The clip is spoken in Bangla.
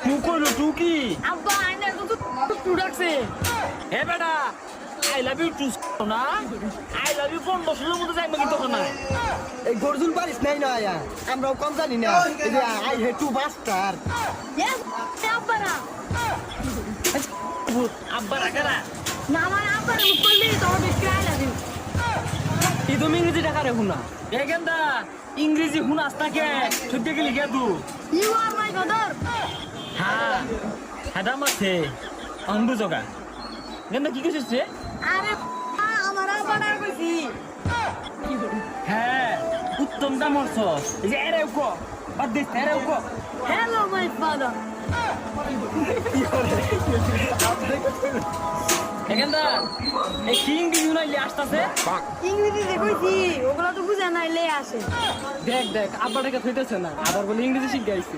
তু কইলো তু কি আব্বা আইনা তো টু ডাকছে। হে বেটা আই লাভ ইউ টু না আই লাভ ইউ কোন বছরের মধ্যে যাইবা কিন্তু তখন না এই গর্জুন পারিস নাই না আয়া আমরাও কম জানি না এই যে I hey to master yes আব্বা না আব্বা রাখারা না আমার আব্বা মুখ করলি তোর বেশি আই লাভ ইউ। এই তুমি ইংরেজি টাকা রেখো না এখানটা ইংরেজি হুনাস থাকে সত্যি গেলি গে তু ইউ আর মাই ফাদার। হ্যাঁ হ্যাঁ মাসে অম্বু জগা গেন্দা কি কইছিস রে আরে আমার আব্বা না কইছি। হ্যাঁ উত্তম দাম অর্থ এই যে এরে উকো বাদ দিস এরে উকো হ্যালো মাই ফাদার। এখানটা এই কি ইংরেজি হুনাইলে আসতাছে ইংরেজিতে কইছি ওগুলা তো বুঝা নাই লে আসে। দেখ দেখ আব্বাটাকে থইতেছে না আবার বলে ইংরেজি শিখ গাইছি